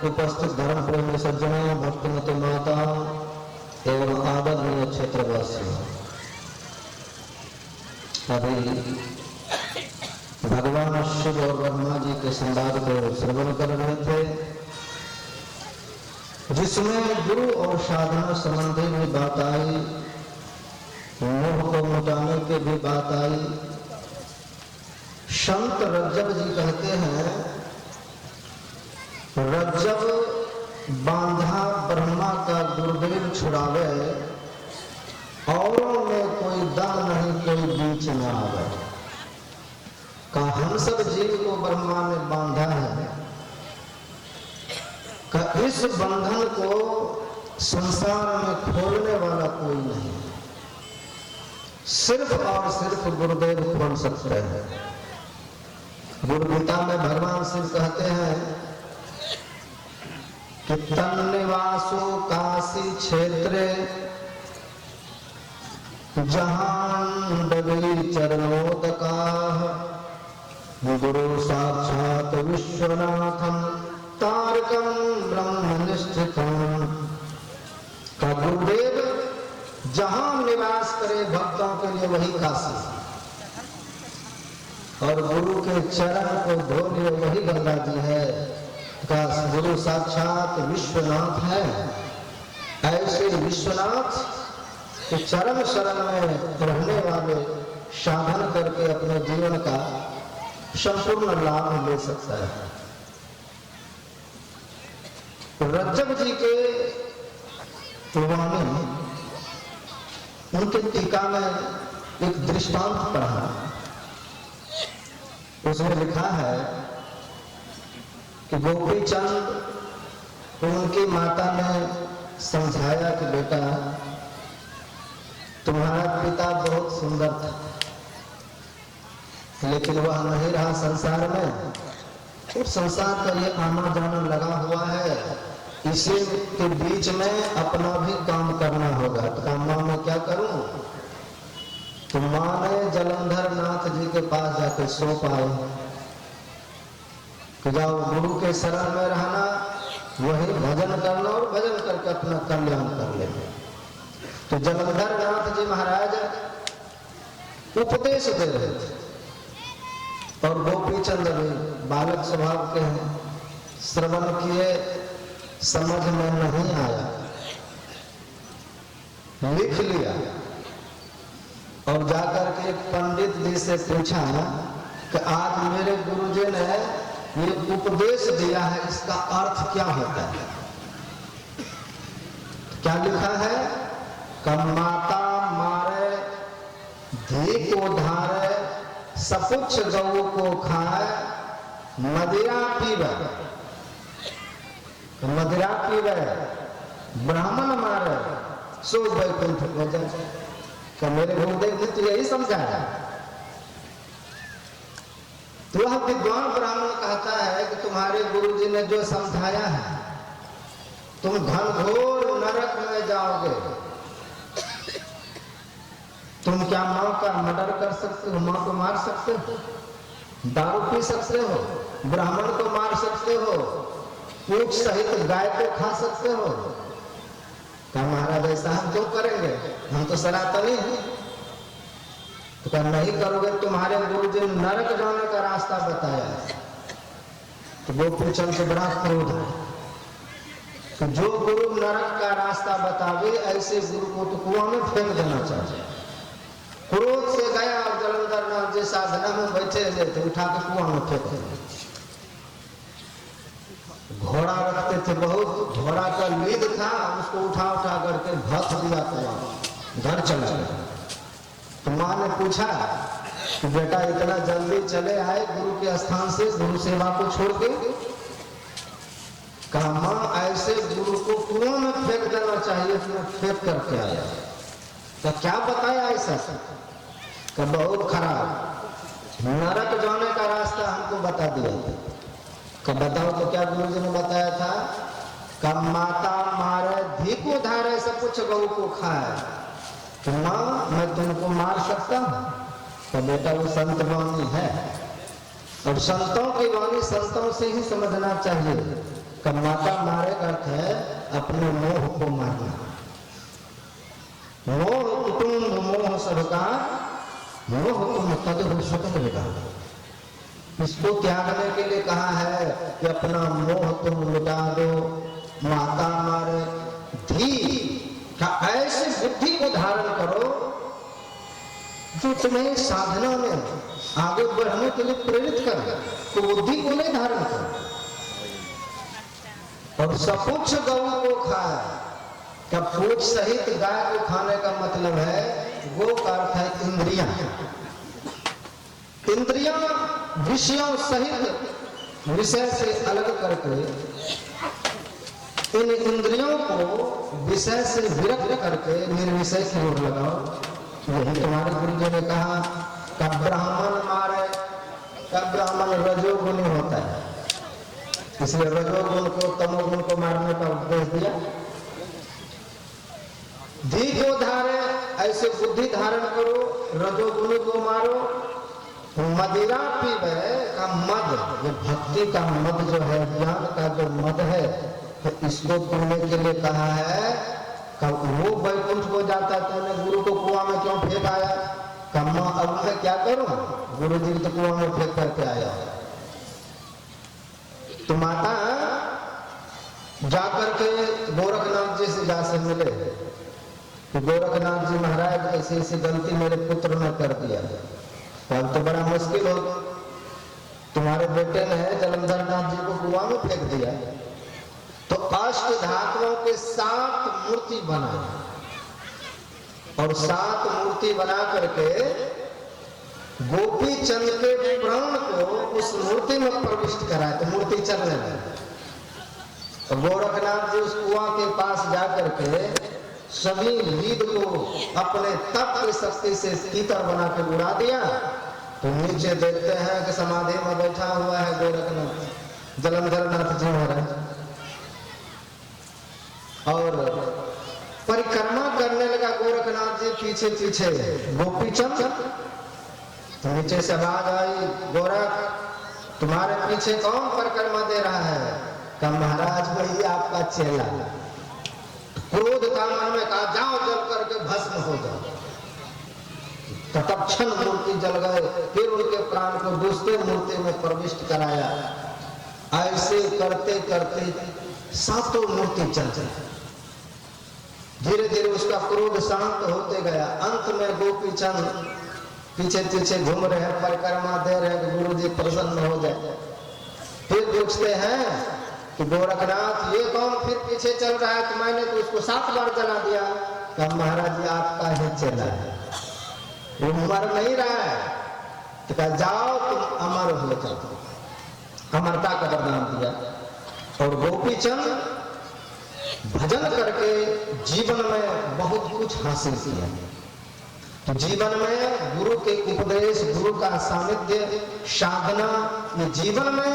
उपस्थित धर्म प्रेमी सज्जनों, भक्तिमती माता एवं आदरणीय क्षेत्रवासियों, अभी भगवान शिव और ब्रह्मा जी के संवाद को श्रवण कर रहे थे, जिसमें गुरु और साधना संबंधी भी बात आई, मोह को मिटाने की भी बात आई। संत रज्जब जी कहते हैं, रज्जब बांधा ब्रह्मा का गुरुदेव छुड़ावे, औरों में कोई दम नहीं, कोई बीच न आवे। का हम सब जीव को ब्रह्मा ने बांधा है, का इस बंधन को संसार में खोलने वाला कोई नहीं, सिर्फ और सिर्फ गुरुदेव खोल सकते हैं। गुरु गीता में भगवान शिव कहते हैं कि तन्निवासो काशी क्षेत्रे जहां डगरी चरणोदका गुरु साक्षात विश्वनाथम तारकम ब्रह्मनिष्ठितम। का गुरुदेव जहां निवास करे भक्तों के लिए वही काशी, और गुरु के चरण को धो लिए वही गंगा जी है। का गुरु साक्षात विश्वनाथ है। ऐसे विश्वनाथ के चरण शरण में रहने वाले साधन करके अपने जीवन का संपूर्ण लाभ ले सकता है। रज्जब जी के वाणी, उनके टीका में एक दृष्टांत पढ़ा, उसमें लिखा है कि गोपी चंद उनकी माता ने समझाया कि बेटा तुम्हारा पिता बहुत सुंदर था, लेकिन वह नहीं रहा संसार में, और संसार का ये आना जाना लगा हुआ है, इसी के बीच में अपना भी काम करना होगा। तो काम मैं क्या करूं? तो मां ने जलंधर नाथ जी के पास जाकर सौंप आए कि जाओ गुरु के शरण में रहना, वही भजन करना और भजन करके अपना कल्याण कर लेना। तो जलंधर नाथ जी महाराज उपदेश दे रहे थे, और गोपी चंद भी बालक स्वभाव के हैं, श्रवण किए, समझ में नहीं आया, लिख लिया, और जाकर के पंडित जी से पूछा कि आज मेरे गुरुजी ने ये उपदेश दिया है, इसका अर्थ क्या होता है? क्या लिखा है? कि माता मारे, धी को धारे, सपुच्छ गऊ को खाए, मदिरा पीवे, मदिरा पीवे, ब्राह्मण मारे, सो वैकुंठ को जाए। क्या मेरे गुरुदेव ने तो यही समझाया? तो वह विद्वान ब्राह्मण कहता है कि तुम्हारे गुरुजी ने जो समझाया है, तुम घनघोर नरक में जाओगे। तुम क्या मां का मर्डर कर सकते हो? मां को मार सकते हो? दारू पी सकते हो? ब्राह्मण को मार सकते हो? पूछ सहित गाय को खा सकते हो? क्या महाराज ऐसा हम क्यों करेंगे? हम तो सनातनी हैं। तो क्या नहीं करोगे? तुम्हारे गुरुजी ने नरक जाने का रास्ता बताया। तो गोपी चंद से बड़ा क्रोध है कि जो गुरु नरक का रास्ता बतावे, ऐसे गुरु को तो कुआं में फेंक देना चाहिए। क्रोध से गया और जलंधर नाथ जी साधना में बैठे हुए थे, उठा के कुआं में फेंक दिया। घोड़ा रखते थे बहुत, घोड़ा का लीद था, उसको उठा उठा करके भथ दिया कुआं, घर चला गया। तो मां ने पूछा कि बेटा इतना जल्दी चले आए गुरु के स्थान से, गुरु सेवा को छोड़ के? कहा मां ऐसे गुरु को कुआं में फेंक देना चाहिए, तो फेंक करके आया। तो क्या बताया ऐसा? कि बहुत खराब नरक जाने का रास्ता हमको बता दिया था। कि बताओ तो क्या गुरुजी ने बताया था? कि माता मारे, धी को धारे, सब कुछ गऊ को खाए। तो मां मैं तुमको मार सकता हूं? तो बेटा वो संत वाणी है, और संतों की वाणी संतों से ही समझना चाहिए। का माता मारे का अर्थ है अपने मोह को मारना। मोह कुटुंब मोह सबका मोह तुम तद हो सकत बेटा। इसको त्यागने के लिए कहा है कि अपना मोह तुम मिटा दो। माता मारे धी का ऐसी बुद्धि को धारण करो जो तुम्हें साधना में आगे बढ़ने के लिए प्रेरित करे। तो बुद्धि को नहीं धारण करो। और सपुच्छ गौ को खाए। क्या पूछ सहित गाय को खाने का मतलब है गो का अर्थ है इंद्रियां। इंद्रियां विषयों सहित विषय से अलग करके इन इंद्रियों को विषय से विरक्त करके निर्विषय की ओर लगाओ। यही तुम्हारे गुरु जी ने कहा कब ब्राह्मण मारे, कब ब्राह्मण रजोगुणी होता है, इसलिए रजोगुण को तमोगुण को मारने का उपदेश दिया। धी को धारे, ऐसे बुद्धि धारण करो, रजोगुण को मारो। मदिरा पीवे का मद, ये भक्ति का मद जो है, ज्ञान का जो मद है, तो इसको पीने के लिए कहा है। कब वो वैकुंठ को जाता है तो गुरु को कुआं में क्यों फेंक आया? कम्मा अब मैं क्या करूं, गुरु जी तो कुआं में फेंक करके आया। तो माता जाकर के गोरखनाथ जी से जा से मिले कि गोरखनाथ जी महाराज ऐसी ऐसी गलती मेरे पुत्र ने कर दिया, अब तो बड़ा मुश्किल हो। तुम्हारे बेटे ने जलंधर नाथ जी को कुआं में फेंक दिया। तो अष्ट धातुओं के 7 मूर्ति बनाए और 7 मूर्ति बना करके गोपी चंद के प्राण को उस मूर्ति में प्रविष्ट कराए तो मूर्ति चलने लगी। तो गोरखनाथ जी उस कुआं के पास जाकर के सभी लीद को अपने तप की शक्ति से तीतर बना के उड़ा दिया। तो नीचे देखते हैं कि समाधि में बैठा हुआ है गोरखनाथ जलंधर नाथ जी महाराज और परिक्रमा करने लगा गोरखनाथ जी पीछे पीछे गोपी चंद। तो नीचे से आवाज आई, गोरख तुम्हारे पीछे कौन परिक्रमा दे रहा है? कहा महाराज वही आपका चेला। क्रोध का मन में कहा जाओ जल करके भस्म हो जाओ। तत्क्षण मूर्ति जल गए, फिर उनके प्राण को दूसरे मूर्ति में प्रविष्ट कराया। ऐसे करते करते 7 मूर्ति चल गई। धीरे धीरे उसका क्रोध शांत होते गया। अंत में गोपी चंद पीछे पीछे घूम रहे हैं, परिक्रमा दे रहे हैं, गुरु जी प्रसन्न हो जाए। फिर पूछते हैं कि गोरखनाथ ये कौन फिर पीछे चल रहा है? तो मैंने तो उसको 7 बार जला दिया। कहा महाराज जी आपका ही चला है, वो मर नहीं रहा है। तो कहा जाओ तुम अमर हो जाओ, अमरता का वरदान दिया। और गोपी चंद भजन करके जीवन में बहुत कुछ हासिल किया। तो जीवन में गुरु के उपदेश, गुरु का सानिध्य, साधना, ये जीवन में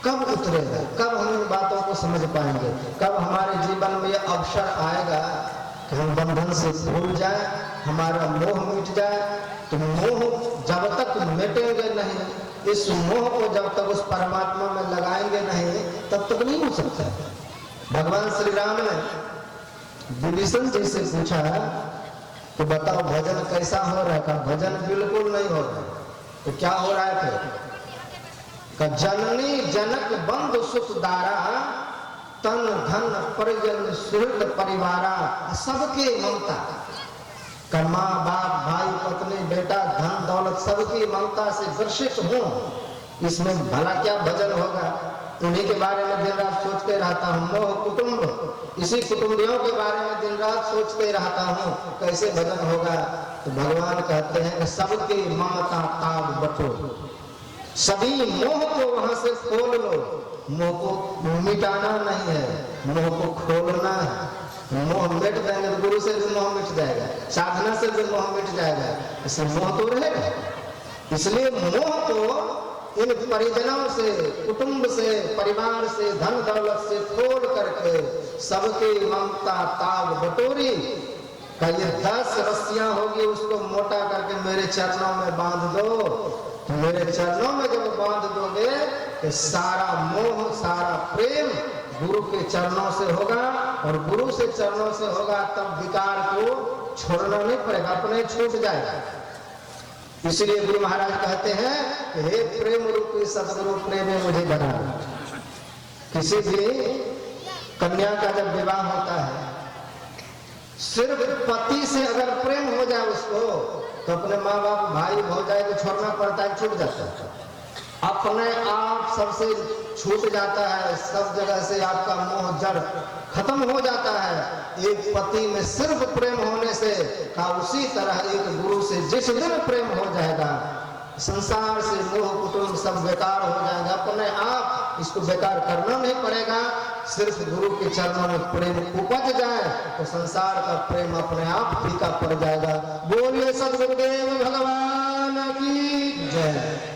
कब उतरेगा? कब हम इन बातों को समझ पाएंगे? कब हमारे जीवन में ये अवसर आएगा कि हम बंधन से भूल जाए, हमारा मोह मिट जाए? तो मोह जब तक मिटेंगे नहीं, इस मोह को जब तक उस परमात्मा में लगाएंगे नहीं, तब तक नहीं हो सकता। भगवान श्री राम ने विभीषण जी से पूछा कि बताओ भजन कैसा हो रहा है? का भजन बिल्कुल नहीं हो रहा। तो क्या हो रहा है? का जननी जनक बंधु सुख दारा, तन धन परिजन सुहृद परिवारा, सबके ममता का माँ बाप भाई पत्नी बेटा धन दौलत सबकी ममता से वर्षित हूँ। इसमें भला क्या भजन होगा? उन्हीं के बारे में दिन रात सोचते रहता हूँ। मोह कुटुंब, इसी कुटुंबियों के बारे में दिन रात सोचते रहता हूँ, कैसे भजन होगा? तो भगवान कहते हैं कि सबकी ममता ताब बटो, सभी मोह को वहां से खोल लो। मोह को मिटाना नहीं है, मोह को खोलना है। मोह मिट जाएंगे तो गुरु से भी मोह मिट जाएगा, साधना से भी मोह मिट जाएगा, इससे मोह तो रहेगा। इसलिए मोह को इन परिजनों से, कुटुंब से, परिवार से, धन दौलत से खोल करके सबकी ममता ताब बटोरी का ये 10 रस्सियां होगी, उसको मोटा करके मेरे चरणों में बांध दो। मेरे चरणों में जब बांध दोगे कि सारा मोह सारा प्रेम गुरु के चरणों से होगा, और गुरु से चरणों से होगा तब विकार को छोड़ना नहीं पड़ेगा, अपने छूट जाएगा। इसलिए गुरु महाराज कहते हैं कि हे प्रेम रूपी सदगुरु प्रेम मुझे बना। किसी भी कन्या का जब विवाह होता है, सिर्फ पति से अगर प्रेम हो जाए उसको, तो अपने माँ बाप भाई भौजाई को छोड़ना पड़ता है, छूट जाता है, अपने आप सबसे छूट जाता है, सब जगह से आपका मोह जड़ खत्म हो जाता है। एक पति में सिर्फ प्रेम होने से का उसी तरह एक गुरु से जिस दिन प्रेम हो जाएगा, संसार से मोह कुटुंब सब बेकार हो जाएगा, अपने आप इसको बेकार करना नहीं पड़ेगा। सिर्फ गुरु के चरणों में प्रेम उपज जाए तो संसार का प्रेम अपने आप फीका पड़ जाएगा। बोलिए सद्गुरुदेव भगवान की जय।